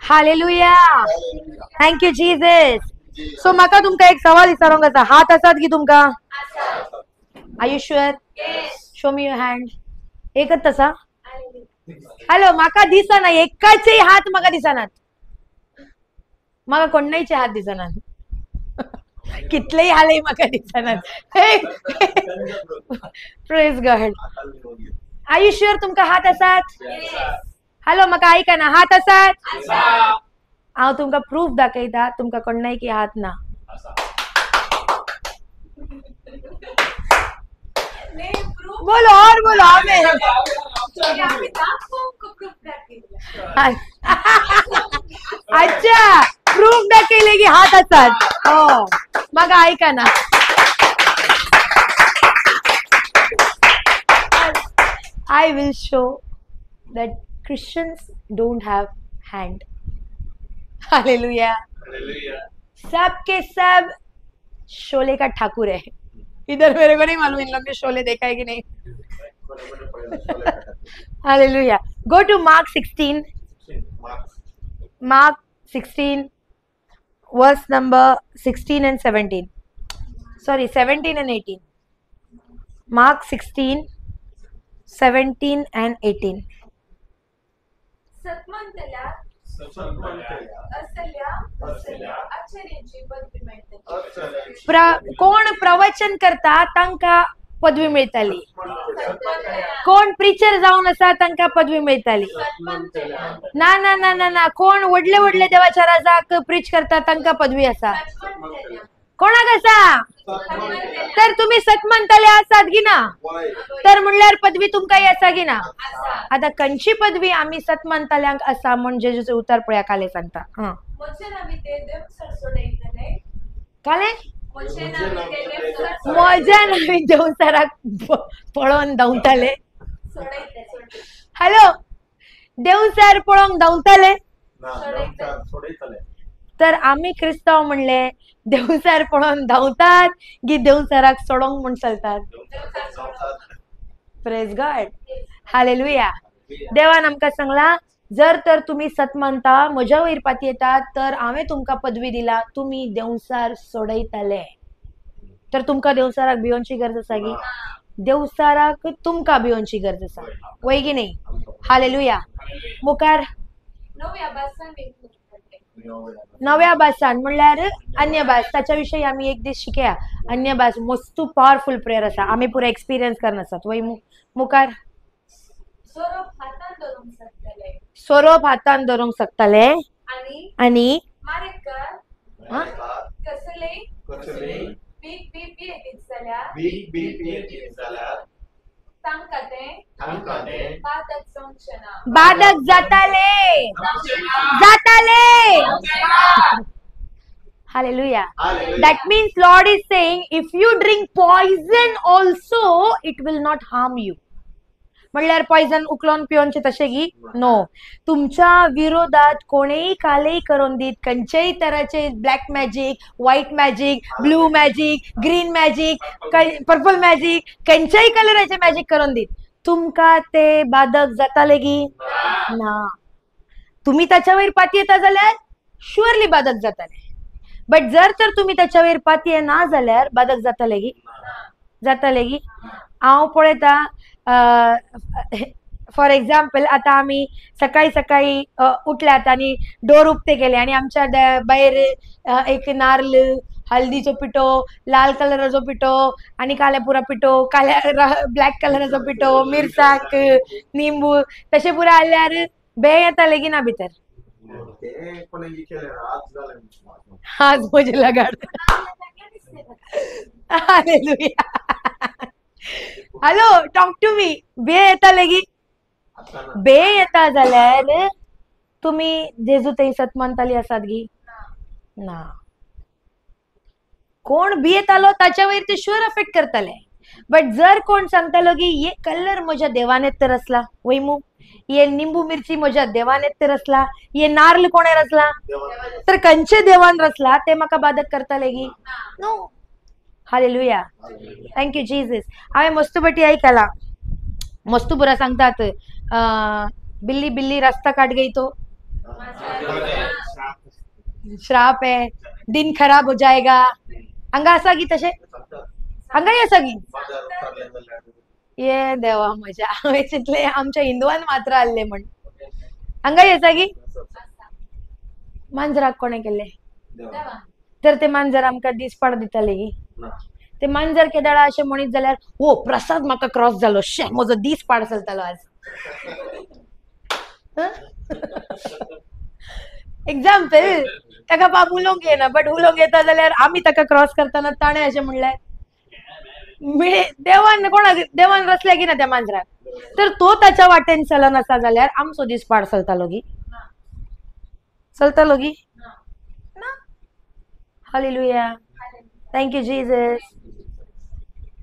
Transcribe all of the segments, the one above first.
Hallelujah. Thank you Jesus. So म्हाका तुमका एक सवाल विचारूंक आसा. हात आसात की तुमका? Are you sure? Show me your hand. एकच तसा. हॅलो, म्हाका दिसना एकाचे हात म्हाका दिसनात. म्हाका कोणाचे हात दिसनात. कितलेही हाले म्हाका दिसनात. Praise God. Are you sure तुमका हात आसात? हॅलो, म्हाका ऐका ना. हात आसात? हांव तुमका प्रूफ दाखयता. तुमका कोणाय की हात ना. बोलो और बोलो. आमेन. अच्छा, प्रूफ दाखवले की हात असतात. हो, मग ऐका ना. I will show that Christians don't have hand. Hallelujah. सब के सब शोले का ठाकुर है. इधर मेरे को नहीं मालूम इन लोग ने शोले देखा है कि नहीं. Hallelujah. Go to Mark 16. Mark 16, verse number 16 and 17. Sorry, 17 and 18. Mark 16, 17 and 18. कोण प्रवचन करता तांका पदवी मिळताली. कोण प्रीचर जाऊन असा तांका पदवी मिळताली. ना ना ना ना ना. कोण वडले वडले देवाच्या राजाक प्रीच करता तांका पदवी असा. कोणाक असा? तर तुम्ही सत म्हणताले आसात की ना. तर म्हणल्यार पदवी तुमकाही असा की ना. आता कंची पदवी आम्ही सत म्हणताल्यांक असा म्हण जेजूचे उतर पळया काले सांगता. काले मजा नावी देवसाराक पळोवन धांवताले. हॅलो, देवसार पळोवंक धांवताले. तर आम्ही क्रिस्ताव म्हणले देवसार पळोवन धांवतात की देवसाराक सोडोंक म्हण चलतात. Praise God. हालेलुया. देवान आमकां सांगला जर तर तुम्ही सत मानता म्हज्या वयर पाती येतात तर हांवें तुमकां पदवी दिला. तुम्ही देवसार सोडयताले. तर तुमकां देवसाराक भिवोनची गरज आसा की? देवसाराक तुमकां भिवोनची गरज आसा. वय की नाही? हालेलुया. मुखार नव्या भासान म्हणल्यार अन्य भास. ताच्या विषयी आम्ही एक दीस शिकया. अन्य भास मस्त पॉवरफुल प्रेयर आसा. आम्ही पुरा एक्सपिरियन्स करन आसात. वय मुखार सोरोप हातान धरूंक शकतले आणि बाधक जाताले. Hallelujah. That means Lord is saying if you drink poison also it will not harm you. म्हणल्यार पॉइजन उकलोन पिवनचे तशे की नो. तुमच्या विरोधात कोणीही कालेही करून दीत. खंयच्याही तराचे black magic, white magic, blue magic, green magic, purple magic, खंयच्याही कलराचे मॅजिक करून दीत. तुमका ते बाधक जाताले की ना. तुम्ही त्याच्या वयर पाती येता जाल्यार शुअरली बाधक जाताले. बट जर तर तुम्ही त्याच्या वयर पाती येना जाल्यार बाधक जाताले की हांव पळयता. फॉर एक्झाम्पल आता आम्ही सकाळी सकाळी उठल्यात आणि डोर उक्ते केले आणि आमच्या भायर एक नारळ, हल्दीचो पिठो, लाल कलराचो पिठो आणि काल्यापुरा पिठो, ब्लॅक कलराचो पिठो, मिरसांग, निंबू तशे पुरा हाडल्यार बे येताले की ना भितर. आज म्हजे लगाड. Hello, talk to me. बे येताले की बे येता जाल्यार तुम्ही जेजू थंय सत मानताली आसात की ना. कोण बी येतालो ताच्या वयर ते शुअर अफेक्ट करताले. बट जर कोण सांगतालो की ये कलर म्हज्या देवानेत तर असला, वैमू ये निंबू मिरची म्हज्या देवानेत तर असला, ये नारळ कोणे रचला, तर कंचे देवान रचला ते म्हाका बाधक करताले की नो. हालेलुया. Thank you Jesus. हांवें मस्त बटी ऐकला. मस्त बुरा सांगतात बिल्ली बिल्ली रास्ता काट गई तो श्राप आहे, दिन खराब हो जाएगा, हांगा आसा की तशें? हांगाय आसा की? ये देवा म्हज्या, हांवें चिंतलें आमच्या हिंदुवान मात्र आहले म्हण. हांगाय आसा की? मांजराक कोणे केले? तर ते मांजर आमकां दिसपाड दिताले की? ते मांजर केदाळा अशें म्हणीत जाल्यार हो प्रसाद म्हाका क्रॉस जालो, शे म्हजो दीस पाड चलतालो आज. एक्झाम्पल, ताका बाब उलोवंक येना, बट उलोवंक येता जाल्यार आमी ताका क्रॉस करताना ताणें अशें म्हणल्यार देवान रचल्या की ना त्या मांजराक, तर तो ताच्या वाटेन चलन आसा जाल्यार आमचो दीस पाड चलतालो की? चलतालो की ना? Hallelujah, thank you Jesus.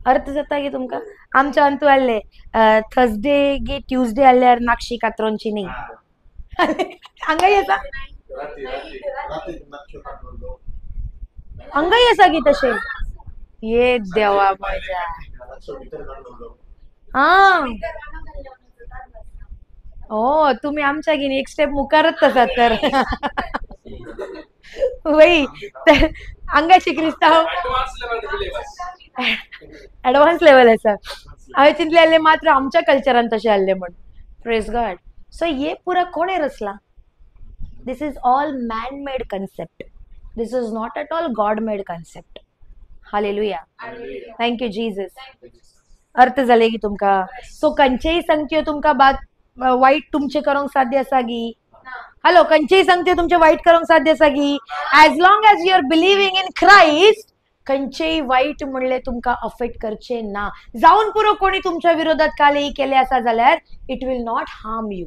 अर्थ जाता की तुमकां? आमच्या अंतू आहले थर्सडे गी ट्युजडे आल्यार नाक्षी कातरोंची न्ही. हांगाय आसा? हांगाय आसा की तशें? ये देवा म्हज्या. हा हो, तुम्ही आमच्या गिनी एक स्टेप मुखारच आसात तर. वय तर हांगाची क्रिस्तांव ऍडव्हान्स लेवल आसा. हांवें चिंतले आहले मात्र आमच्या कल्चरान तशें आहले म्हण. Praise God. सो ये पुरा कोणे रचला? This is all man made concept. This is not at all God made concept. हालेलुया, थँक्यू जीजस. अर्थ जाले की तुमकां? सो खंयचेय संगत्यो तुमकां वाईट तुमचे करूंक साध्य आसा की? हॅलो, खंयचेय संगत्यो तुमचे वाईट करूंक साध्य आसा की? As long as you are believing in Christ, खंयचेय वाईट म्हणले तुमकां अफेक्ट करचे ना. जाऊन पुरो कोणी तुमच्या विरोधात कालेही केले आसा जाल्यार it will not harm you.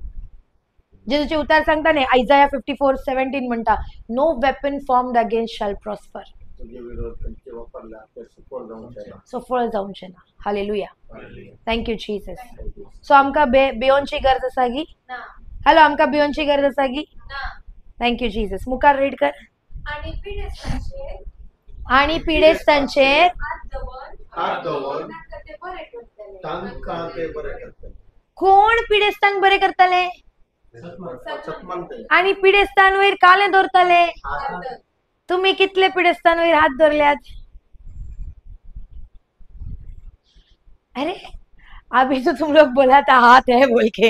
जेजूचे उतार सांगता न्ही, आयझाया 54:17 म्हणटा, no weapon formed against shall prosper. सफळ जावचे ना. Hallelujah, thank you Jesus. सो आमकां भिवोनची गरज आसा की? हॅलो, आमकां भिवोनची गरज आसा की? Thank you Jesus. मुखार रीड कर. आणि पिडेस्तांचेर कोण पिडेस्तांक बरे करतले? आणि पिडेस्तान वयर काले दवरतले? तुम्ही कितले पिडेस्तान वयर हात धरल्यात? अरे अभी तो तुम लोग बोला था हात है बोल के,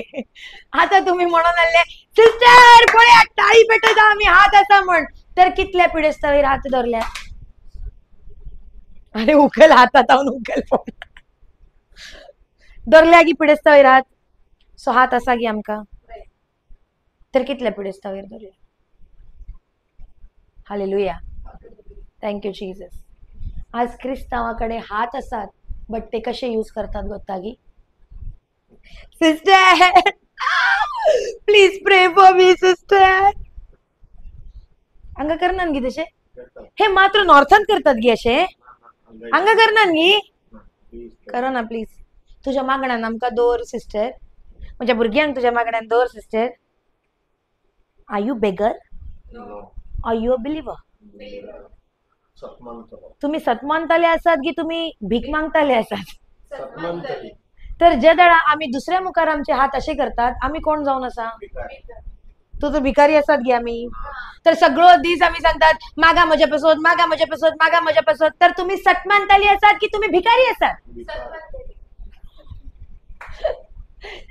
आता तुम्ही म्हणून आले सिस्टर पळया टाळी पेटयता आम्ही हात आसा म्हण, तर कितल्या पिडेस्ता वयर हात धरल्यात? अरे उखल हातात हांव उखल फोन धरल्या की पिडेस्ता वयर हात. सो हात आसा की आमकां? तर कितल्या पिडेस्ता वयर धरल्या? Hallelujah, thank you Jesus. आज क्रिस्तावाकडे हात आसात, बट ते कसे यूज करतात गोत्ता की? सिस्टर प्लीज प्रे फॉर मी सिस्टर. हांगा करनात गी तशे? हे मात्र नॉर्थान करतात गी अशे, हांगा करनात गी? करो ना प्लीज. तुझ्या मागण्यान आमकां दवर सिस्टर, म्हज्या भुरग्यांक तुझ्या मागण्यान दवर sister. Are you beggar? Are you a believer? तुम्ही सतमानताले आसात की तुम्ही भीक मागताले आसात? तर जे दळा आम्ही दुसऱ्या मुखार आमचे हात असे करतात, आम्ही कोण जाऊन असा? तू तर भिकारी आसात गे आम्ही. तर सगळो दीस आम्ही सांगतात मागा म्हज्या पासून, मागा म्हज्या पासून, मागा म्हज्या पासून. तर तुम्ही सतमानताली आसात की तुम्ही भिकारी आसात?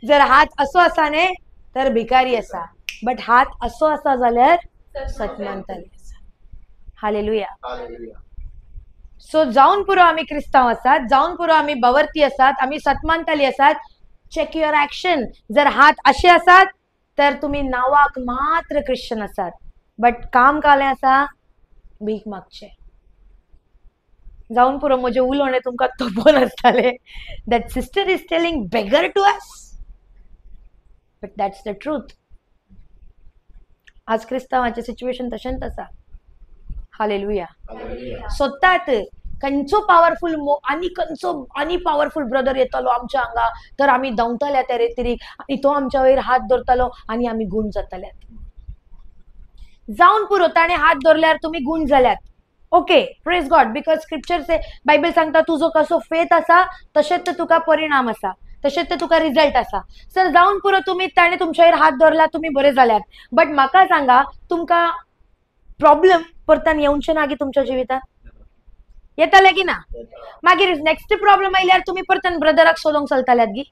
जर हात असो असा ने तर भिकारी असा, बट हात असो असा जाल्यार सतमानताली आसा. हालेलुया. सो जाऊन पुरो आम्ही क्रिस्तांव आसात, जाऊन पुरो आम्ही बवर्ती आसात, आम्ही सतमानताली आसात. Check your action. जर हात असे आसात तर तुम्ही नावाक मात्र ख्रिश्चन आसात, बट काम काले आसा भीक मागचे. जाऊन पुरो म्हजे उलोवणे तुमकां तोपोन आसताले that sister is telling beggar to us, but that's the truth. आज क्रिस्तावांचे सिच्युएशन तशेंच आसा. हालेलुया. सोदतात खंयचो पावरफुल आनी पावरफुल ब्रदर येतलो आमच्या हांगा, तर आम्ही धांवतल्या त्या रेतीरीक आणि तो आमच्या वयर हात धरतलो आणि आम्ही गुण जातल्यात. जाऊन पुरो ताणे हात धरल्यार तुम्ही गुण जाल्यात. Okay, praise God, because scripture say Bible सांगता तुझो कसो फेथ आसा तशेंच ते तुका परिणाम आसा, तशेंच ते तुका रिझल्ट आसा. सर जाऊन पुरो तुम्ही ताणे तुमच्या वयर हात धरला, तुम्ही बरे जाल्यात, बट म्हाका सांगा तुमकां प्रॉब्लेम परतन येऊनशे ना गी तुमच्या जिवितात येताले की ना मागीर नेक्स्ट प्रॉब्लेम आयल्यार तुम्ही परतन ब्रदराक सोदोंक चलताल्यात गी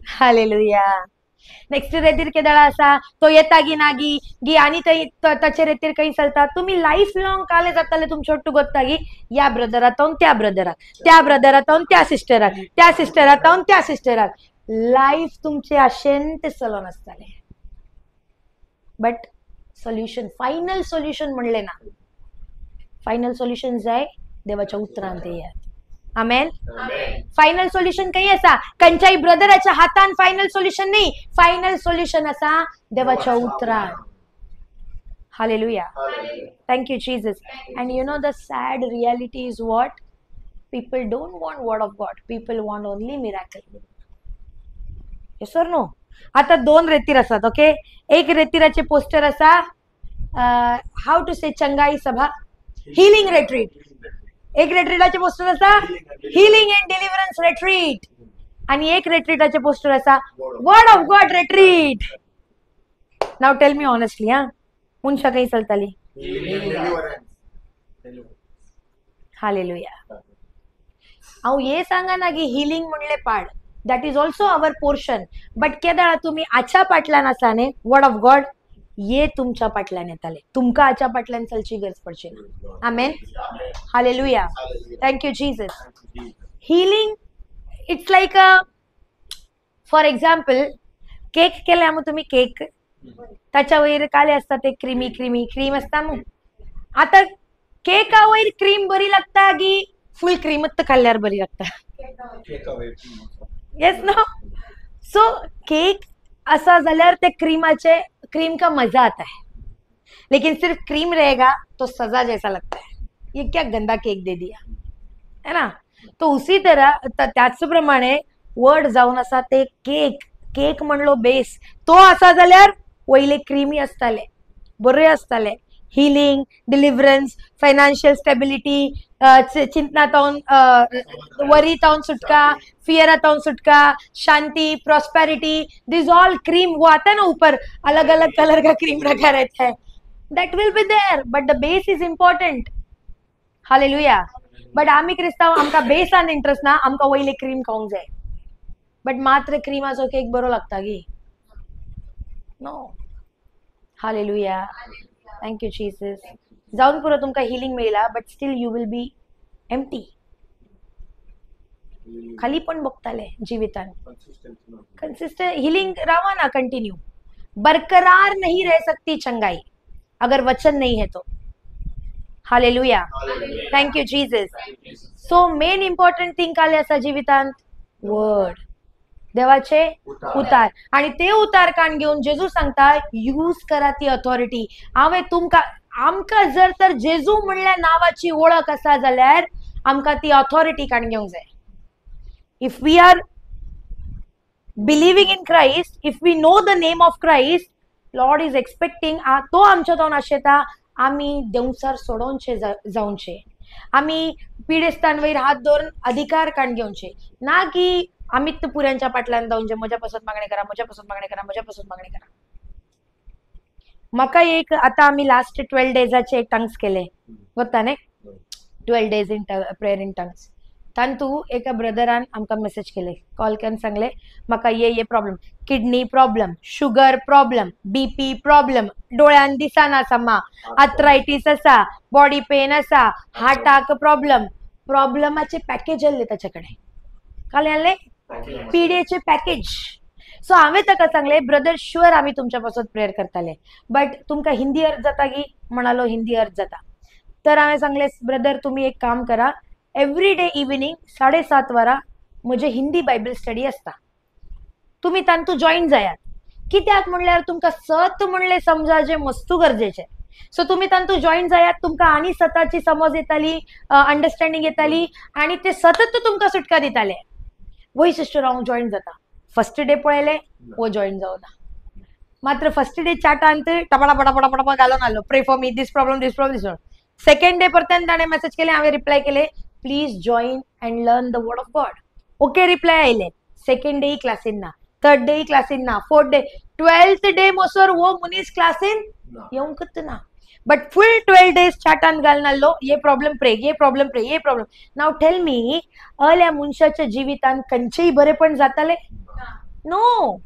हालेलुया नेक्स्ट रेतीर केदळा असा तो येता गी ना गी आणि ताचे रेतीर काही चलता तुम्ही लाईफ लॉंग काले जाताले तुमच्या ಒಟ್ಟು ಗೊತ್ತಾಗಿ या ब्रदरात त्या ब्रदराक त्या ब्रदरात त्या सिस्टराक त्या सिस्टरात त्या सिस्टराक लाईफ तुमचे अशेंत चलोन असताले बट सोल्युशन फायनल सोल्युशन म्हणले ना फायनल सोल्युशन जाय देवाच्या उतरांत येयात आमेन फायनल सोल्युशन काही असा कंचाई ब्रदराच्या हातान फायनल सोल्युशन नाही फायनल सोल्युशन असा देवाच्या उतरान hallelujah thank you Jesus and you know the sad reality is what people don't want word of God people want only miracle yes or no आता दोन रेतीर असतात ओके एक रेतीराचे पोस्टर असा हाऊ टू से चंगाई सभा हिलिंग रेट्रीट एक रेट्रीटाचे पोस्टर असा हिलिंग अँड डिलिव्हरन्स रेट्रीट आणि एक रेट्रीटाचे पोस्टर असा word of God रेट्रीट now tell me honestly हा मुनशा काही चलताली हालेलुया हांव हे सांगा ना की हिलिंग म्हणले पाड that is also our portion but केदाळा तुम्ही आच्या पाटल्यान आसा न्ही वर्ड ऑफ गॉड ये तुमच्या पाटल्यान येताले तुमका आच्या पाटल्यान चलची गरज पडची amen hallelujah thank you Jesus healing it's like a for example cake केले मग तुम्ही केक त्याच्या वयर काले असतात ते क्रीमी क्रीमी क्रीम असता मग आता केका वयर क्रीम बरी लागता की फुल क्रीमच खाल्ल्यार बरी लागता येस नो सो केक असा जाल्यार ते क्रीमाचे क्रीम का मजा आता है लेकिन सिर्फ क्रीम रहेगा तो सजा जैसा लगता है ये क्या गंदा केक दे दिया है ना तो उसी तरह त्याचप्रमाणे वर्ड जाऊन असा ते केक केक म्हणलो बेस तो असा जाल्यार वयले क्रीमी असताले बरे असताले हिलिंग डिलिव्हरन्स फायनान्शियल स्टेबिलिटी चिंतनातावन वरीतावन सुटका फियरातावन सुटका शांति प्रॉस्पेरिटी दिस ऑल क्रीम वो आता है ना ऊपर अलग अलग कलर का क्रीम रखा रहता है that will be there but the base is important hallelujah but आम्ही क्रिस्ताव आमका बेसान इंटरेस्ट ना आमका वयले क्रीम खाऊंक जाय बट मात्र क्रीमाचो केक बरो लागता गी नो हालेलुया थँक यू जीसस जाऊन पुरो तुमका हिलिंग मेळला but still you will be empty खाली पण बघताले जीवितान कंसिस्टेंट हिलिंग रावा ना कंटिन्यू बरकरार नहीं रह सकती चंगाई अगर वचन नहीं है तो hallelujah thank you Jesus so main important thing काले असा जीवितांत वर्ड देवाचे उतार आणि ते उतार कान घेऊन जेजू सांगता यूज करा ती अथॉरिटी हांवें तुमका आमका जर तर जेजू म्हणल्या नावाची ओळख असा जाल्यार आमका ती अथॉरिटी कान घेवंक जाय if we are believing in Christ if we know the name of Christ Lord is expecting तो आमच्या तोंड आशेता आम्ही देवसार सोडोनचे जाऊनचे आम्ही पिडेस्तान वयर हात धरून अधिकार कान घेवनचे ना की आम्ही पुऱ्यांच्या पाटल्यान जाऊनचे म्हज्यापासून मागणी करा म्हज्यापासून मागणी करा म्हज्यापासून मागणी करा म्हाका एक आता आम्ही लास्ट 12 डेजाचे एक टंग्स केले होता न्ही 12 days in prayer in tongues तांतू एका ब्रदरान आमकां मेसेज केले कॉल करून सांगले म्हाका ये problem kidney problem sugar problem BP problem डोळ्यान दिसाना समा आर्थरायटीस असा बॉडी पेन असा हार्टाक प्रॉब्लेमाचे पॅकेज आले त्याच्याकडे काल आले पीडीएचे पॅकेज सो हांवें ताका सांगले ब्रदर शुअर आम्ही तुमच्यापासून प्रेयर करताले बट तुमका हिंदी अर्थ जाता की म्हणालो हिंदी अर्थ जाता तर हांवें सांगले ब्रदर तुम्ही एक काम करा एवरी डे इव्हिनिंग 7:30 वरा म्हजे हिंदी बायबल स्टडी असता तुम्ही तांतू जॉईन जायात कित्याक म्हणल्यार तुमका सत म्हणले समजाचे मस्तू गरजेचे सो तुम्ही तांतू जॉईन जायात तुमका आणि सताची समज येताली अंडरस्टँडिंग येताली आणि ते सतत तुमका सुटका दिताले वही सिस्टर हांव जॉईन जाता फर्स्ट डे पळयले वो जॉईन जावना मात्र फर्स्ट डे चाटांत टपडा पडा पडा पडा घालून आलो pray for me this problem second day परतन ताणें मेसेज केले हांवें रिप्लाय केले please join and learn the word of God okay reply आयले सेकंड डे क्लासीन ना थर्ड डे क्लासीन ना, फोर्थ डे 12th डे मोसोर वो मुनीस क्लासीन येऊंकत ना. बट फुल 12 days चाटान घालनालो ये प्रॉब्लेम प्रे, ये प्रॉब्लेम प्रे, ये प्रॉब्लेम. नाव टेल मी, अल्या मनशाच्या जिवितान खंयचेय बरेपण जाताले? No,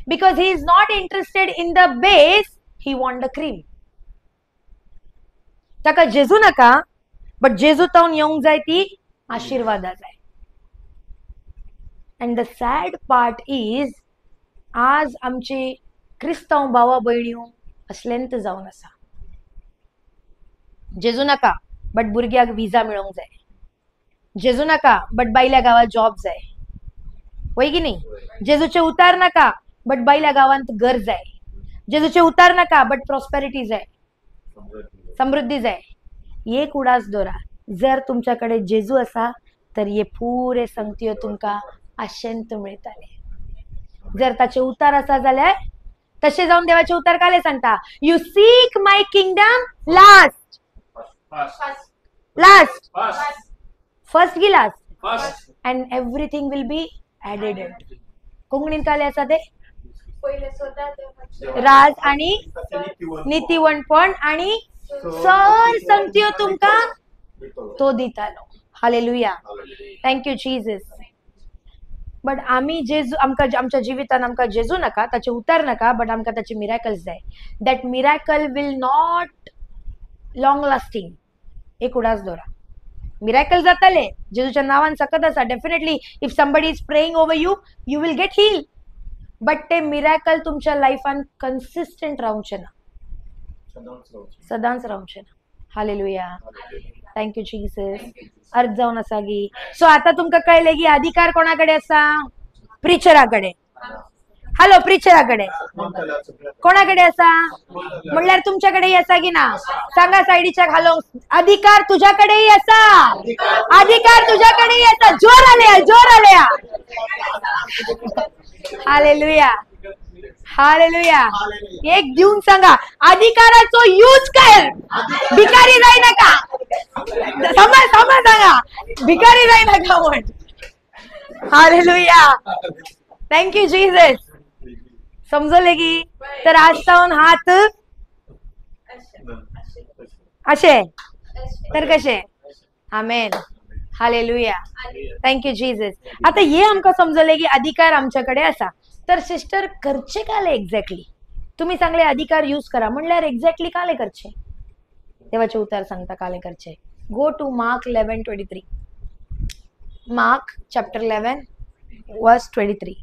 because he is not interested in the base, he want the cream. ताका जेजू नाका, बट जेजू तावन येवंक जाय ती आशीर्वादा जाय. And the sad part is, आज आमची क्रिस्तांव भावा भयण्यो असलेंत जावन आसा. जेजू नाका, बट भुरग्याक विजा मेळोंक जाय. जेजू नाका, बट बायल्या गावात जॉब जाय. वय की नाही? जेजूचे उतार नाका, बट बायल्या गावात घर जाय. जेजूचे उतार नाका, बट प्रॉस्पेरिटी जाय, समृद्धी जाय. एक उडास दोरा, जर तुमच्याकडे जेजू असा तर ये पुरे संगतीयो तुमका आशेंत मिळताले. जर ताचे उतार असा जाल्यार तसे जाऊन देवाचे उतार काले सांगता, you seek my kingdom last, last, first की last, and everything will be added. कोंकणीन काले असा ते राज आणि नीतिवंतपण आणि सर संगतीयो तुमका तो दितालो. Hallelujah, thank you Jesus. बट आम्ही जेजू, आमच्या जिवितान आमकां जेजू नाका, ताचे उतार नाका, बट आमकां ताचे मिराकल्स जाय. That miracle will not long lasting. एक उडास दोरा, मिराकल जाताले जेजूच्या नावान सकत आसा. Definitely if somebody is praying over you, you will get heal. But ते मिराकल तुमच्या लाईफान कन्सिस्टंट रावचे ना, सदांच रावचे ना. Hallelujah, thank you Jesus. अर्थ जावन आसा गी. सो आता तुमका कळले की अधिकार कोणाकडे असा? प्रिचराकडे. हॅलो, प्रिचराकडे. कोणाकडे असा? म्हणल्यार तुमच्याकडेही असा की ना? सांगा सायडीच्या घालो, अधिकार तुझ्याकडेही असा, अधिकार तुझ्याकडेही असा. जोर आले, जोर आले. Hallelujah, hallelujah. एक देऊन सांगा, अधिकाराचो यूज कर, भिकारी राही नका. समज समज सांगा, भिकारी राही नका म्हण. Hallelujah, thank you Jesus. समजले की? तर आज जाऊन हात असे तर कसे? आमेन, हालेलुया, थँक्यू जीसस. आता हे आमका समजले की अधिकार आमच्याकडे असा. तर सिस्टर करचे काले एक्झॅक्टली? तुम्ही चांगले अधिकार यूज करा म्हणल्यार एक्झॅक्टली काले करचे? देवाचे उतार सांगता काले करचे. Go to Mark 11:23. Mark chapter 11 verse 23.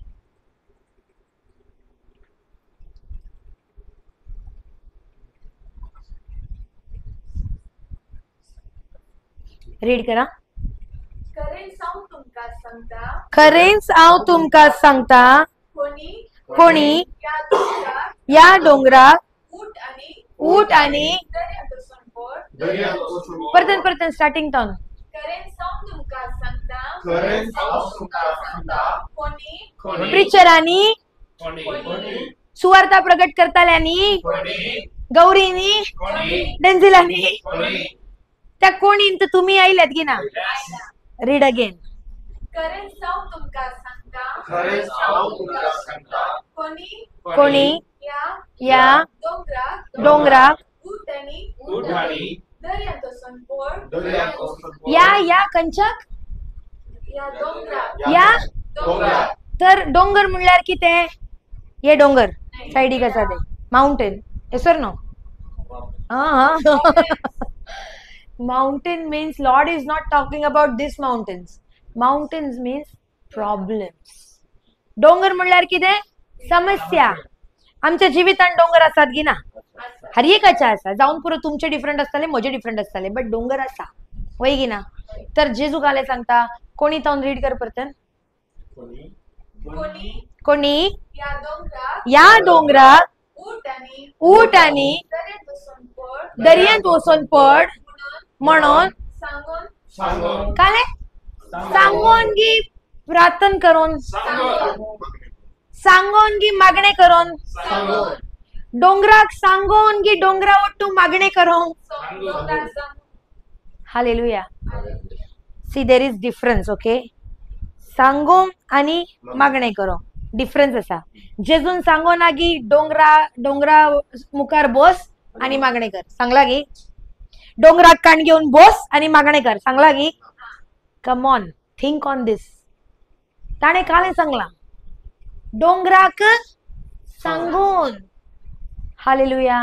Read करा. खरेंच हांव तुमका सांगता, कोणी या डोंगराक ऊट आणि परतन स्टार्टिंग टॉन प्रिचरांनी सुवार्ता प्रगट करताल्यांनी गौरीनी डेंझिलांनी त्या कोणीन तर तुम्ही आयल्यात की ना? Read again. कोणी या डोंगराक या कंचक या तर डोंगर म्हणल्यार किते? ये डोंगर सायडीक आसा ते mountain. Yes or no? Mountain means Lord is not talking about these mountains. Mountains means problems. डोंगर म्हणल्यार किते? समस्या. आमच्या जिवितान डोंगर आसात की ना? हर एकाच्या आसा. जाऊन पुरो तुमचे डिफरंट असताले, म्हजे डिफरंट असताले, बट डोंगर आसा. वय की ना? तर जेजू काले सांगता, कोणी तावन रीड कर परतन. कोणी या डोंगराक ऊट आणि दर्यांत वचून पड म्हणून काले सांगून गी प्रार्थना करून, सांगून गी मागणे करून, डोंगराक सांगून गी डोंगरा वट्टू मागणे करून. Hallelujah. See there is difference. Okay, सांगून आणि मागणे करो. डिफरन्स असा. जेजून सांगो ना की डोंगरा मुखार बस आणि मागणे कर. सांगला की डोंगराक कान घेऊन बस आणि मागणे कर. सांगला की कम ऑन, थिंक ऑन दिस. ताणे काले सांगला डोंगराक सांगून. हालेलुया.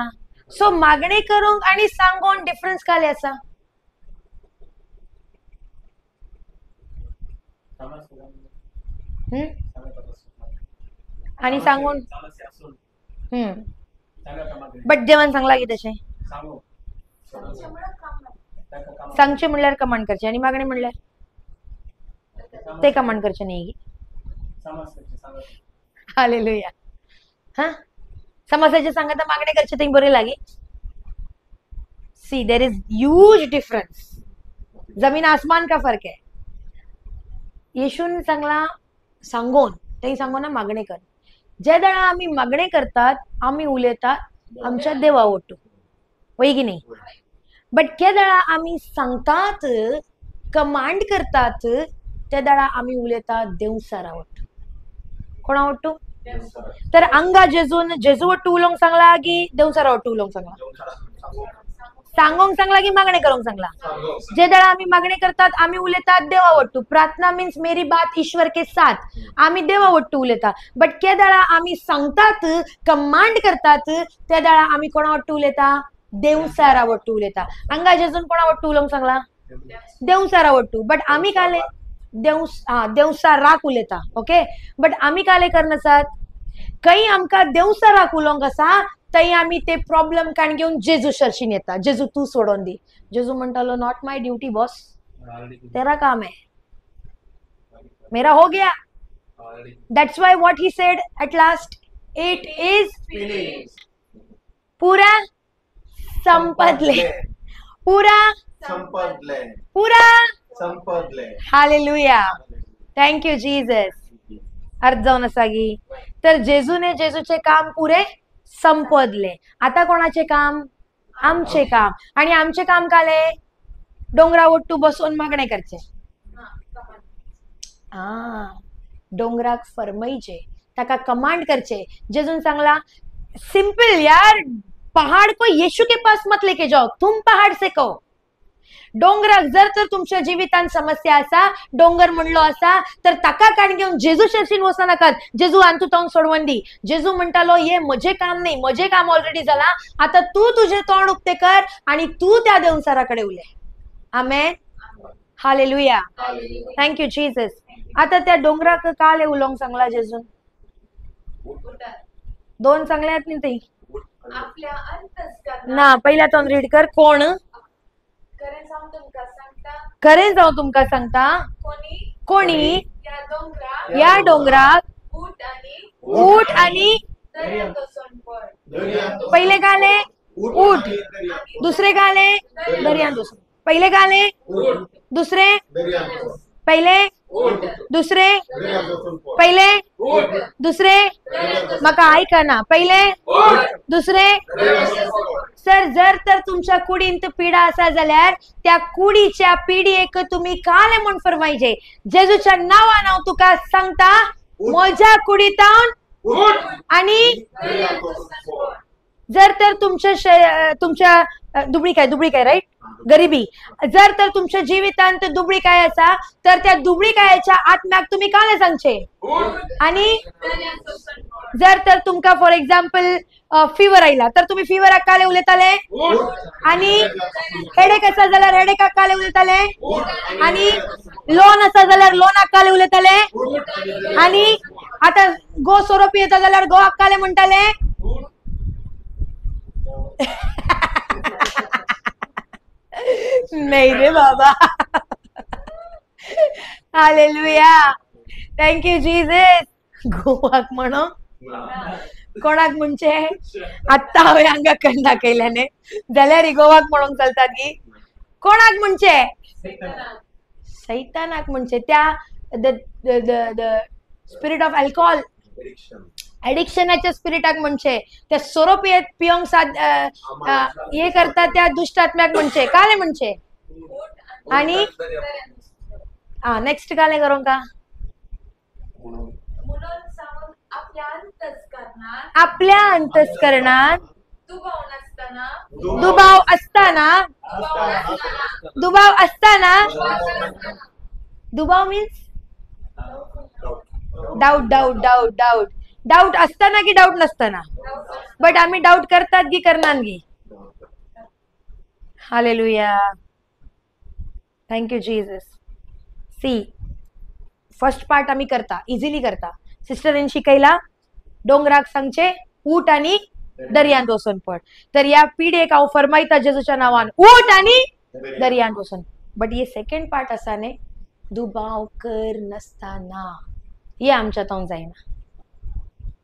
सो मागणे करूंक आणि सांगून डिफरन्स काले असा. आणि सांगून बट जेवण सांगला की तसे सांगचे म्हणल्यार कमांड करचे आणि मागणे म्हणल्यार ते कमांड करचे नाही. हालेलुया. हा समस्याचे सांगता मागणे करचे ते बरे लागे. See there is huge difference. जमीन आसमान का फर्क है. येशून सांगला सांगून ते सांगून मागणे कर. जे दळा आम्ही मागणे करतात आम्ही उलयतात आमच्या देवा वटू वय की नाही. बट के दळा आम्ही सांगतात कमांड करतात त्या दळा आम्ही उलयतात देव सारा वटू. कोणा वटू. तर अंगा जेजू वटू उलोंक सांगला की देव सारा वटू उलोंक सांगला. सांगोंक सांगला की मागणे करूंक सांगला. जे दळा आम्ही मागणे करतात आम्ही उलयतात देवा वट्टू. प्रार्थना मीन्स मेरी बात ईश्वर के साथ. आम्ही देवा वट्टू उलयता. बट के दळा आम्ही सांगतात कमांड करतात त्या दळा आम्ही कोणा वट्टू उलयता देव सारा वट्टू उलयता. अंगा जेजून कोणा वट्टू उलोंक सांगला देव सारा वट्टू. बट आम्ही काले देव साराक उलयता. ओके. बट आम्ही काले करनासात काही आमका देव साराक उलोंक असा तरी आम्ही ते प्रॉब्लेम कान घेऊन जेजू शर्शीन येता. जेजू तू सोडून दी. जेजू म्हणतालो नॉट माय ड्यूटी बॉस, तेरा काम है, मेरा हो गया. दैट्स व्हाई what he said at last it is पूरा संपदले. पूरा संपदले. पूरा संपदले. हालेलुया. Thank you Jesus. अर्थ जाऊन असा की तर जेजूने जेजूचे काम पुरे संपदले. आता कोणाचे काम आमचे काम. आणि आमचे काम काले डोंगरा वट्टू बसून मागणे करचे. डोंगराक फरमाईचे ताका कमांड करचे. जेजून सांगला सिंपल यार पहाड़ को यीशु के पास मत लेके जाओ, तुम पहाड़ से कहो. डोंगराक जर तर तुमच्या जीवितान समस्या असा डोंगर म्हणलो असा तर ताका कान घेऊन जेजू शर्शीन वचना नाकात. जेजू आंतू तोंड सोडवून दी. जेजू म्हणतालो हे म्हजे काम नाही, म्हजे काम ऑलरेडी झाला. आता तू तुझे तोंड उक्ते कर आणि तू त्या देवसाराकडे उले. आमेन. हालेलुया. Thank you Jesus. आता त्या डोंगराक काले उलोंक सांगला जेजून. दोन चांगले आहेत नाही ते ना. पहिला तोंड रीड कर. कोण करें जाऊ तुमका सांगता कोणी या डोंगराक ऊट आणि पहिले गाले ऊट दुसरे गाले दर्यान दुसरे. पहिले गाले दुसरे पहिले दुसरे पहिले दुसरे मका ऐका ना. पहिले दुसरे. सर जर तर तुमच्या कुडींत पिढा असा जाल्यार त्या कुडीच्या पिढीक तुम्ही काले म्हण फरमायचे. जेजूच्या नावान तुका सांगता म्हज्या कुडीतावन आणि जर तर तुमच्या दुबळी काय राईट गरिबी जर तर तुमच्या जीवितांत दुबळी काय असा तर त्या दुबळी कायच्या आत्म्याक तुम्ही काले सांगचे. आणि जर तर तुमका फॉर एक्झाम्पल फीवर आयला तर तुम्ही फीवराक काले उलयताले. आणि हेडेक असा जाल्यार हेडेकाक काले उलयताले. आणि लोन असा जाल्यार लोनाक काले उलयताले. आणि आता गो सोरोपी येता जाल्यार गोवाक काले म्हणटाले. नाही रे बाबा. हालेलुया. Thank you Jesus. गोवाक म्हणो कोणाक म्हणजे आता हांवें हांगा कंडा केल्याने जाल्यार गोवाक म्हणूंक चलतात की कोणाक म्हणजे सैतानाक म्हणजे त्या स्पिरिट ऑफ अल्कोहोल एडिक्शनाच्या स्पिरिटाक म्हणजे त्या सोरो पियोंक हे करतात त्या दुष्ट आत्म्याक म्हणजे काले म्हणजे. आणि नेक्स्ट काले करूंक का आपल्या अंतस्करणात दुभाव असताना दुभाव means doubt doubt doubt doubt doubt असताना की डाऊट नसताना. बट आम्ही डाऊट करतात की करणार की. Hallelujah. Thank you Jesus. See first part आम्ही करता इझिली करता. सिस्टरीन शिकायला डोंगराक सांगचे ऊट आणि दर्यान वचून पड. तर या पिढेक हांव फरमायता जेजूच्या नावान ऊट आणि दर्यान वचून. बट हे सेकंड पार्ट असा ने दुबाव कर नसताना हे आमच्यातून जायना.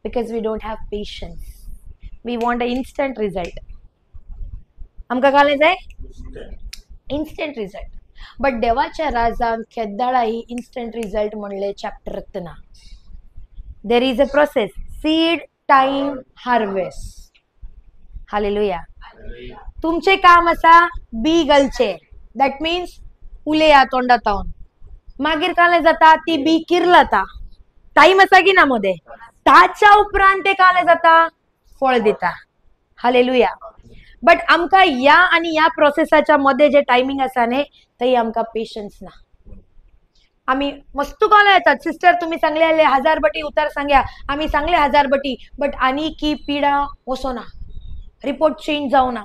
Because we don't have patience. We want a instant result. आमकां काय जाय इन्स्टंट रिझल्ट. बट देवाच्या राजान केद्दाळा ही इन्स्टंट रिझल्ट म्हणले चॅप्टर ना. There is a process. Seed time harvest. Hallelujah. तुमचे काम असा बी घालचे. दॅट मीन्स उलेया तोंडातावन मागीर काले जाता ती बी किरलता. टाइम असा की ना मध्ये ताच्या उपरांत ते काले जाता फळ दिता. हालेलुया. बट आमका या आणि या प्रोसेसाच्या मध्ये जे टायमिंग असा ने ते आमका पेशन्स ना. आम्ही मस्त कॉल येतात सिस्टर तुम्ही सांगले 1000 बटी उतार सांग्या. आम्ही सांगले 1000 बटी. बट आणि की पिढा वसो ना. रिपोर्ट चेंज जाऊ ना.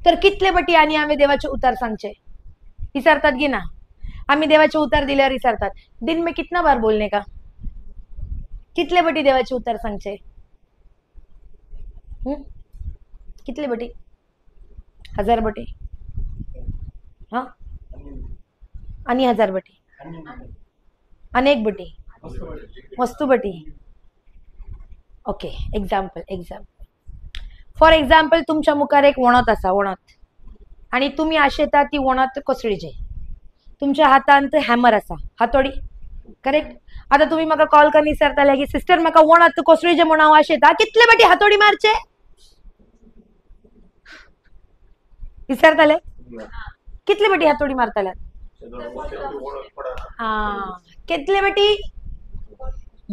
तर कितले बटी आणि आम्ही देवाचे उतार सांगचे विचारतात की ना. आम्ही देवाचे उतार दिल्यावर विचारतात दिन में कितना बार बोलने का. कितले बटी देवाचे उतार सांगचे. कितले बटी 1000 बटी. हा आणि 1000 बटी अनेक बटी वस्तू बटी. ओके एक्झाम्पल फॉर एक्झाम्पल तुमच्या मुखार एक वणत असा वणत आणि तुम्ही आशेता ती वणत कोसळीचे. तुमच्या हातांत हॅमर असा हातोडी करेक्ट. आता तुम्ही म्हाका कॉल करून विचारताले की सिस्टर म्हाका वणत कोसळीचे म्हणून हांव आशेता कितले बटी हातोडी मारचे विचारताले. कितले बटी हातोडी मारताले. कितले बटी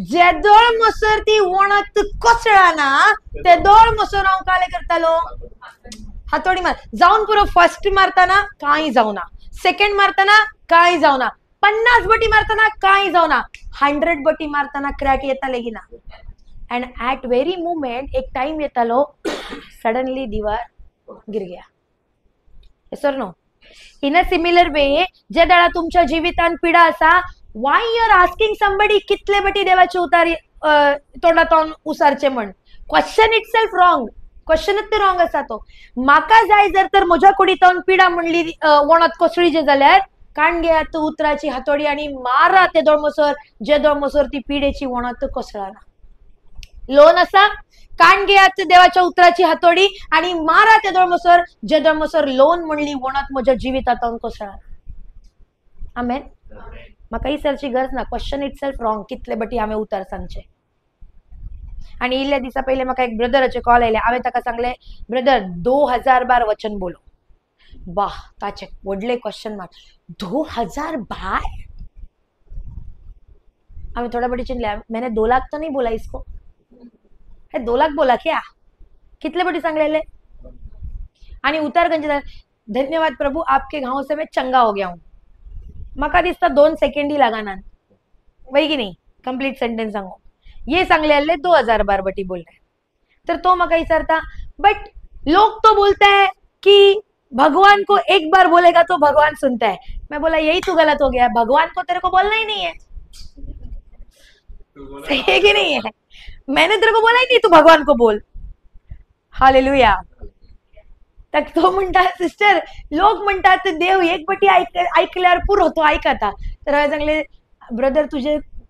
जेदोळ मसर ती वणत कोसळा ना ते दोळ मसर हांव काले करतालो हातोडी मार. जाऊन पुरो फर्स्ट मारताना काही जाऊना. सेकंड मारताना काही जाऊना. 50 बटी मारताना काही जाऊना. 100 बटी मारताना क्रॅक येताले की ना. अँड ऍट व्हेरी मुमेंट एक टाइम येतालो सडनली दिवार गिर गया. yes or no. In a similar way जे दळा तुमच्या जीवितान पिढा असा why you are asking somebody कितले बटी देवाचे उतार तोंडातून उसारचे म्हण. Question itself wrong. क्वेश्चनच ते रॉंग असा तो. म्हाका जाय जर तर म्हज्या कुडीतून पिढा म्हणली वणत कोसळीचे जाल्यार काण घेयात उतराची हातोडी आणि मारा ते दोळमसर जे दोळमसर ती पिढेची वणत कोसळना. लोन असा काण घेयात देवाच्या उतराची हातोडी आणि मारा ते दोळमसर जे दोळमसर लोन म्हणली वणत म्हज्या जिवितातून कोसळना. आमेन. म्हाका ही सरची गरज ना. Question itself wrong. कितले बटी हांवें उतार सांगचे. आणि इल्ल्या दिसा पहिले म्हाका एक ब्रदराचे कॉल आयले. हांवें ताका सांगले ब्रदर 2000 बार वचन बोलो. वाह ताचे व्हडले क्वेश्चन मार्क. 2000 बार. हमें थोड़ा बड़ी चिन्ह लिया. मैंने 2 लाख तो नहीं बोला इसको. 2 लाख बोला क्या. कितले बड़ी सांगलेले. आणि उतार गंज धन्यवाद प्रभु आपके गांव से मैं चंगा हो गया हूं. मका दिसता 2 सेकंड ही लगाना वही की नहीं. कंप्लीट सेंटेंस सांगो. ये सांगलेले 2000 बार बटी बोल रहे. तर तो मका विचारता बट लोग तो बोलते हैं कि भगवान को एक बार बोलेगा तो भगवान सुनता है. मैं बोला यही तो गलत हो गया. भगवान को तेरे को बोलना ही नहीं है. सही है कि नहीं है. मैंने तेरे को बोला ही नहीं तू भगवान को बोल. हालेलुया. तर तो म्हणतात सिस्टर लोक म्हणतात देव एक बटी ऐकल्यावर पूर होतो ऐकता. तर हांवें सांगले ब्रदर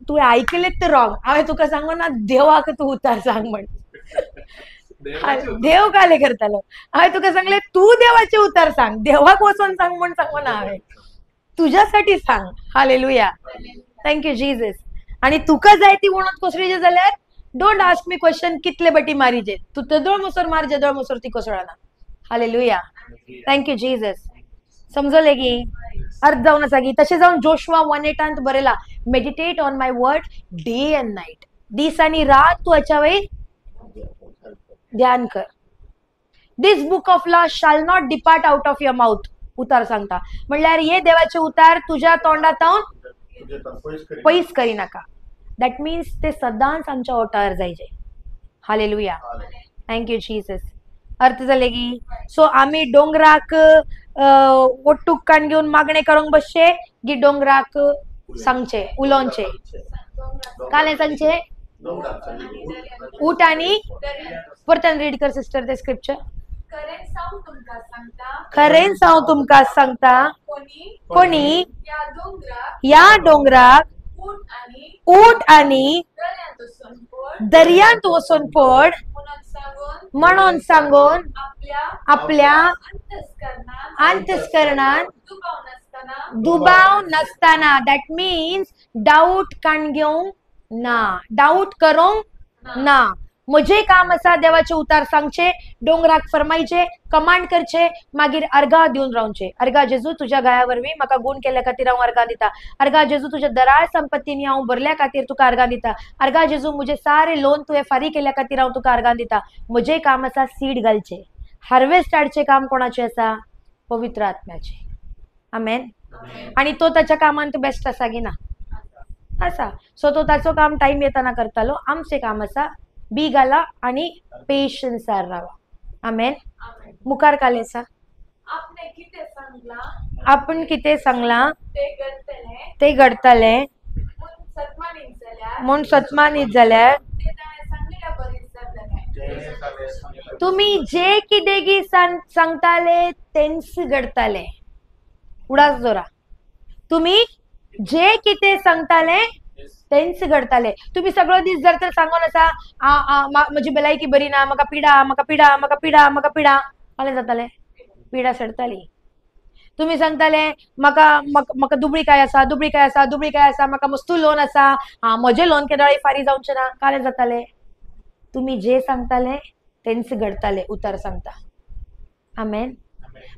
तू ऐकलेत तर रॉंग. हांवें तुका सांगो ना देवाक तू उतार सांग म्हण. देव काले करतालो. हांवें तुका सांगले तू देवाचे उतार सांग. देवाक वचून सांग म्हण सांगो ना हांवें. तुझ्यासाठी सांग. हालेलुया. Thank you Jesus. आणि तुका जाय ती वणत कोसळीचे जाल्यार डोंट आस्क मी क्वेश्चन कितले बटी मारीचे. तू ते दोळ मसर मार जे दोळ मसर ती कोसळना. हालेलुया. Thank you Jesus. समजले की अर्थ जाऊन असा की तसे जाऊन जोशुआ 1:8 बरेला meditate on my word day and night. दीस आणि रात तू याच्या वेळी ध्यान कर. This book of law shall not depart out of your mouth. उतार सांगता म्हणल्यार हे देवाचे उतार तुझ्या तोंडातून पयस करी नाका. दॅट मीन्स ते सदांच आमच्या ओठार जायचे. हालेलुया. Thank you Jesus. अर्थ जाले की सो आम्ही डोंगराक ओट्टूक कान घेऊन मागणे करूंक बसचे की डोंगराक सांगचे उलोवचे काले सांगचे उठ आणि परतन रीड कर सिस्टर ते स्क्रिप्चर. खरें सांग तुमका सांगता कोणी या डोंगराक ऊट आणि दर्यांत वचून पड म्हणून सांगून आपल्या अंतस्करणात दुबाव नसताना. दॅट मीन्स डाऊट कान घेऊंक ना, डाऊट करूंक ना. म्हजे काम असा देवाचे उतार सांगचे, डोंगराक फरमायचे, कमांड करचे, मागीर अर्घा दिवन रावचे. अर्घा जेजू तुझ्या गाया वरवीं म्हाका गुण केल्या खातीर हांव अर्घा दिता. अर्घा जेजू तुझ्या दराळ संपत्तीनी हांव भरल्या खातीर तुका अर्घा दिता. अर्घा जेजू म्हजे सारे लोन तुवें फारी केल्या खातीर हांव तुका अर्घा दिता. म्हजे काम आसा सीड घालचे. हार्वेस्ट हाडचे काम कोणाचे आसा? पवित्र आत्म्याचे. आमेन. आणि तो त्याच्या कामांत बेस्ट आसा की ना? आसा. सो तो ताचो काम टाइम येताना करतालो. आमचे काम आसा बी घाला आणि पेशन्सार राहा. आमेन. मुखार काले आसा आपण कितें सांगला ते घडतले म्हूण सतमानीत जाल्यार तुम्ही जे कितें सांगताले तेंच घडतले. उडास जोरा. तुम्ही जे कितें सांगताले तेंच घडतले. तुम्ही सगळो दीस जर तर सांगून आसा म्हजी भलायकी बरी ना, म्हाका पिडा म्हाका पिडा म्हाका पिडा म्हाका पिडा, फाल्यां जाताले पिडा सडताली. तुम्ही सांगताले म्हाका म्हाका दुबळीकाय आसा दुबळीकाय आसा दुबळीकाय आसा, म्हाका मस्तू लोन आसा, म्हजे लोन केदळी फारी जावचे ना, फाल्यां जाताले. तुम्ही जे सांगताले तेंच घडतले. उतार सांगता. आमेन.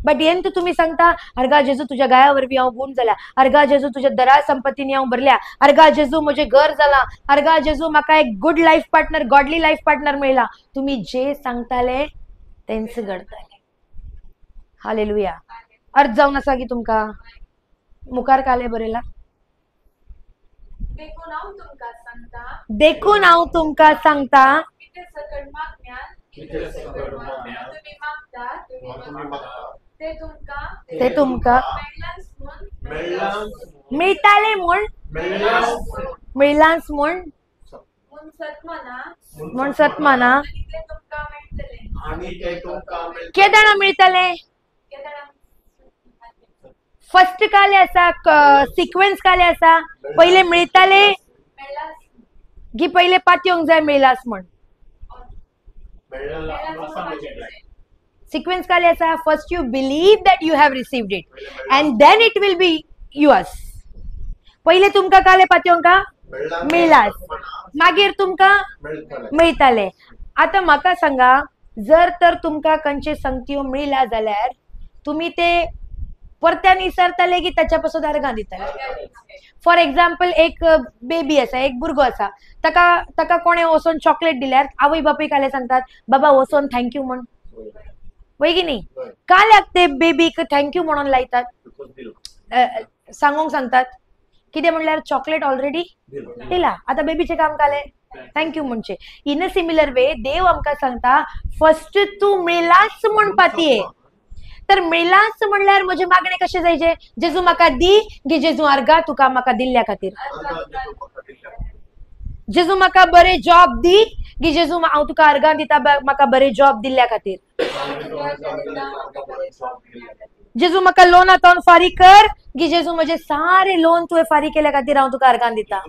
बट येन तुम्ही सांगता अर्घा जेजू तुझ्या गाया वरवीं हांव गुण जाल्या, अर्घा जेजू तुझ्या दराळ संपत्तीनी हांव भरल्या, अर्घा जेजू म्हजे घर जाला, अर्घा जेजू म्हाका एक good life partner godly life partner मेळ्ळा. तुम्ही जे सांगताले तेंच घडतले. हालेलुया. अर्थ जावन आसा की तुमका? मुखार काले बरयला. देखून हांव तुमका सांगता ते तुमका मिळताले म्हूण मिळलांच म्हूण सतमाना केदणा मिळतले. फर्स्ट काले आसा सिक्वेन्स काले आसा. पहिले मिळतले की पहिले पातयोंक जाय मिळलास म्हण. Sequence काले आसा. First you believe that you have received it and then it will be yours. पहिले तुमका काले पातयोंका मिळलास, मागीर तुमका मिळतले. आता म्हाका सांगा, जर तर तुमका खंयचे संगतीयो मिळला जाल्यार तुम्ही ते परत्यान विसरतले की त्याच्यापासून अर्घा दितले. फॉर एक्झाम्पल एक बेबी आसा, एक भुरगो आसा, ताका कोणे वचून चॉकलेट दिल्यार आवय बापूय काले सांगतात बाबा वचून थँक्यू म्हण. वय की नी? काल्याक ते बेबीक थँक्यू म्हणून लायतात, सांगूंक सांगतात. कितें म्हणल्यार चॉकलेट ऑलरेडी दिला, आता बेबीचे काम काले थँक्यू म्हणचे. इन अ सिमिलर वे देव आमकां सांगता फर्स्ट तू मिळलास म्हण पातये. तर मिळलास म्हणल्यार म्हजे मागणे कशे जायचे? जेजू म्हाका दी गी जेजू अर्घा तुका म्हाका दिल्ल्या खातीर. जेजू म्हाका बरे जॉब दी गी जेजू हांव तुका अर्घा दिता म्हाका बरे जॉब दिल्ल्या खातीर. जेजू म्हाका लोनातून फारी कर गी जेजू म्हजे सारे लोन तुवें फारी केल्या खातीर हांव तुका अर्घान दिता.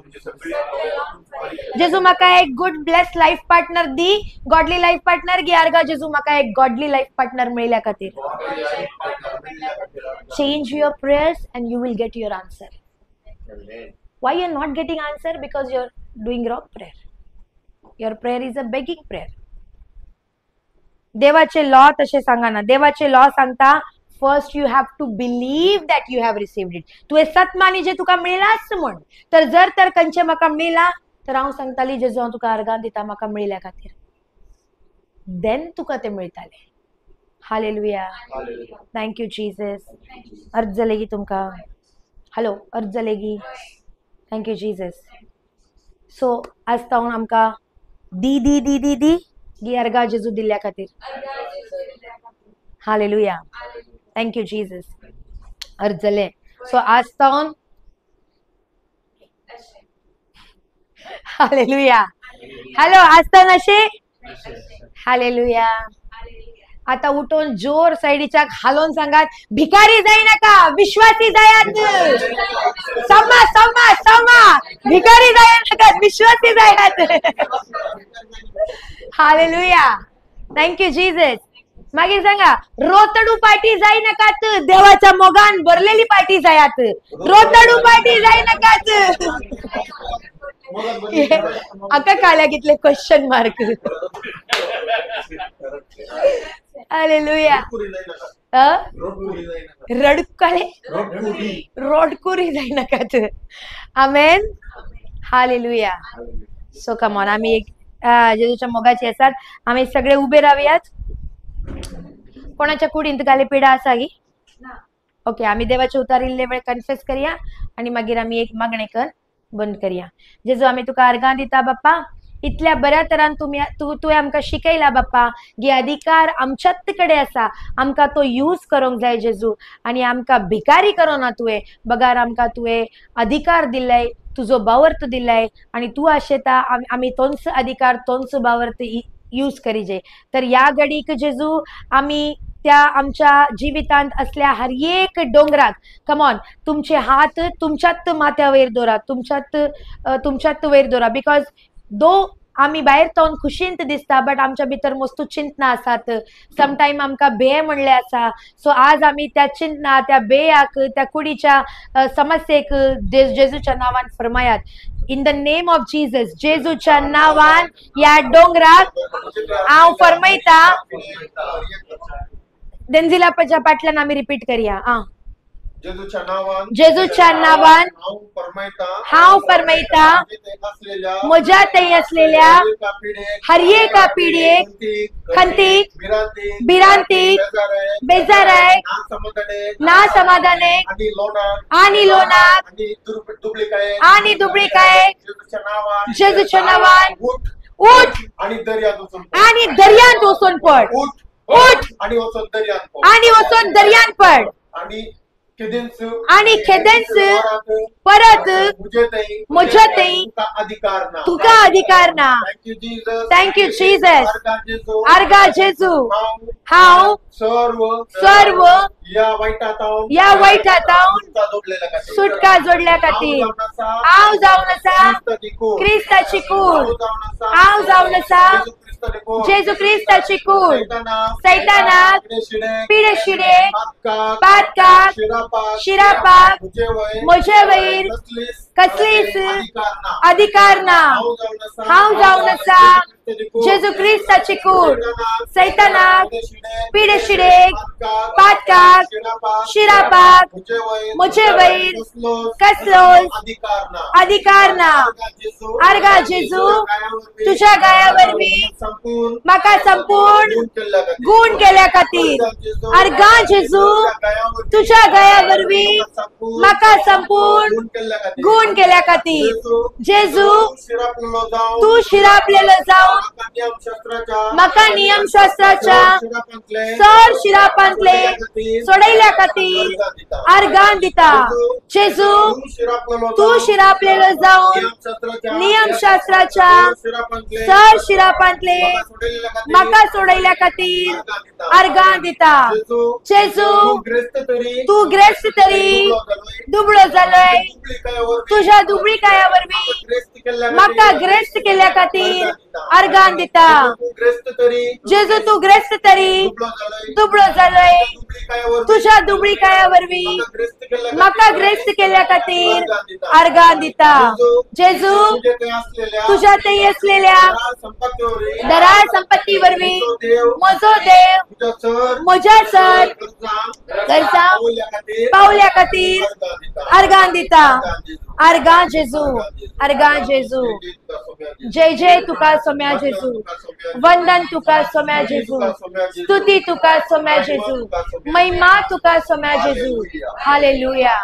जेजू म्हाका एक गुड ब्लेस्ड लाईफ पार्टनर दी, गॉडली लाईफ पार्टनर गी अर्घा जेजू म्हाका एक गॉडली लाईफ पार्टनर मेळ्ळ्या खातीर. Change your prayers and you will get your answer. Why you are not getting answer? Because you are doing wrong prayer. Your prayer is a begging prayer. देवाचे law तसे सांगाना. देवाचे law सांगता first you have to believe that you have received it. तू हे सत मानी जे तुका मिळालाच म्हण. तर जर तर कंचे म्हाका मिळाला तर हांव सांगताली जेजू हांव तुका अर्गां दिता म्हाका मेळिल्ल्या खातीर, देन तुका ते मेळटाले. हालेलुया. Thank you Jesus. अर्ज जाले गी तुमकां? हॅलो, अर्ज जाले गी? Thank you Jesus. सो आज तावन आमकां दी दी दी दी दी गी अर्गां जेजू दिल्ल्या खातीर. हालेलुया. Thank you Jesus. अर्ज जाले. सो आज तावन हालेलुया. हॅलो, आज तावन अशे हालेलुया. आता उठून जोर सायडीच्या हालोन सांगात, भिकारी जाय नाका, विश्वासी जायात. समा समा समा, भिकारी जाय नाका, विश्वासी जायात. हालेलुया. Thank you Jesus. मागीर सांगा, रोतडू पार्टी जाय नाकात, देवाच्या मोगान भरलेली पार्टी जायात. रोतडू पार्टी जाय नाकात. आका काळ्या कितले क्वेश्चन मार्क. हालेलुया. रडकाळे रोडकुरी जाय नाकात. आमेन. हालेलुया. सो कम ऑन, आम्ही एक जेजूच्या मोगाची आसात. आम्ही सगळे उभे राहूयात. कोणाच्या कुडींत गाले पिडा आसा गी? ओके, आम्ही देवाचे उतारिल्ले वेळ कन्फेस करूया आणि मागीर आम्ही एक मागणे कर बंद करूया. जेजू आम्ही तुका अर्गां दिता बाप्पा. इतल्या बऱ्या तरान तुवें आमकां शिकयला बाप्पा. गी अधिकार आमच्याच कडे आसा, आमकां तो यूज करूंक जाय जेजू. आणि आमकां भिकारी करोना तुवें, बगार आमकां तुवें अधिकार दिल्लाय, तुजो बावर्त दिल्लाय. आणि तू आशेता आमी तोच अधिकार तोच बावर्त यूज करीजे. तर या घडीक जेजू आम्ही त्या आमच्या जिवितांत असल्या हर एक डोंगराक कमॉन तुमचे हात तुमच्यात माथ्यावयर दवरा, तुमच्यात वयर दवरा. बिकॉज दो आम्ही बाहेर तावन खुशींत दिसता, बट आमच्या भितर मस्तू चिंतना आसात. समटायम आमकां भे म्हणले आसा. सो आज आम्ही त्या चिंतना, त्या बेयाक, त्या कुडीच्या समस्येक जेजूच्या नावान फरमायात. In the name of Jesus, जेजूच्या नावान या डोंगराक हांव फरमायता. देंजिलाच्या पाटल्यान आम्ही रिपीट करूया. जेजूच्या नावान हांव फरमायता, म्हज्या थंय असलेल्या हर एका पिडयेक, खंतीक, भिरांतीक, बेजाराक, ना समाधानेक आणि लोनाक आणि दुबळीकायेक जेजूच्या नावान उठ आणि दर्यांत वचून पड. उठ आणि वचून दर्यांत पड. आणि खेदेंस परत म्हज्या थंय तुका अधिकार ना. Thank you Jesus. अर्गा जेजू हांव सर्व या वायटांतावन सुटका जोडल्या खातीर हांव जावन आसा क्रिस्ताची कूड. हांव जावन आसा जेजू क्रिस्ताची कूड. सैतानाक पिडे पातकाक शिरापाक म्हजे वयर कसलीच अधिकार ना. हांव जावन आसा जेजू क्रिस्ताची कूड. सैतानाक पिडे पातकाक शिरापाक म्हजे वयर कसलोच अधिकार ना. अर्गा जेजू तुझ्या गाया वरवीं म्हाका संपूर्ण गुण केल्या खातीर. अर्गा जेजू तुझ्या गाया वरवीं म्हाका संपूर्ण गुण केल्या खातीर. जेजू तू शिरापलेलो जावन म्हाका नियमशास्त्राच्या सर शिरापांतले सोडयल्या खातीर अर्गां दिता. जेजू तू शिरापलेलो जावन नियमशास्त्राच्या सर शिरापांतले म्हाका सोडयल्या खातीर अर्गां दिता. जेजू तू ग्रेस्त तरी दुबळो जालोय, तुझ्या दुबळीकाया वरवीं म्हाका ग्रेस्त केल्या खातीर अर्गां दिता. जेजू तू ग्रेस्त तरी दुबळो जालोय, तुझ्या दुबळीकाया वरवीं म्हाका ग्रेस्त केल्या खातीर अर्गां दिता. जेजू तुझ्या थंय असलेल्या दराळ संपत्ती वरवीं म्हजो देव म्हज्या सर गरजा पावल्या खातीर अर्गां दिता. आर्गा जेजू, आर्गा जेजू, जय जय तुका सोम्या जेजू, वंदन तुका सोम्या जेजू, स्तुती तुका सोम्या जेजू, महिमा तुका सोम्या जेजू. Hallelujah,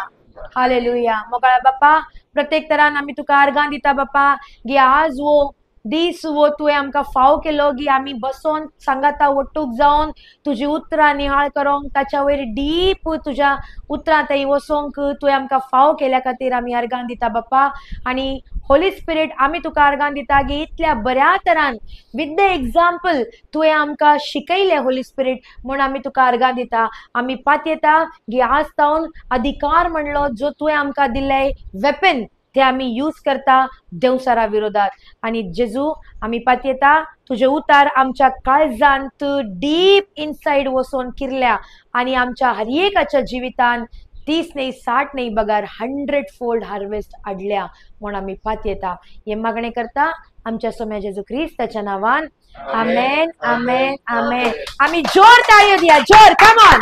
hallelujah. मोकळा बाप्पा, प्रत्येक तरान आम्ही तुका आर्गां दिता बाप्पा. गी आज वो दीस वो तुवें आमकां फाव केलो गी आमी बसोन सांगाता वट्टूक जावन तुजी उतरां निहाळ करोंक ताच्या वयर डीप तुज्या उतरां थंय वसोंक तुवें आमकां फाव केल्या खातीर आमी आर्गां दिता बाप्पा. आनी होली स्पिरीट आमी तुका आर्गां दिता गी इतल्या बऱ्या तरान विथ द एग्जाम्पल तुवें आमकां शिकयलें होली स्पिरीट म्हूण आमी तुका आर्गां दिता. आमी पातयेता गी आज तावन अधिकार म्हणलो जो तुवें आमकां दिल्ले वेपन ते आमी यूज करता देवसारा विरोधात. आणि जेजू आमी पातयेता तुजे उतार आमच्या काळजांत डीप इनसाइड वचून किरल्या आणि आमच्या हर एकाच्या जिवितान 30 नाही 60 नाही बगार 100-fold हार्वेस्ट हाडल्या म्हूण आमी पातयेता. हे मागणे करता आमच्या सोम्या जेजू क्रिस्ताच्या नावान. आमेन, आमेन, आमेन. आमी जोर ताळयो दिया, जोर, कम ऑन.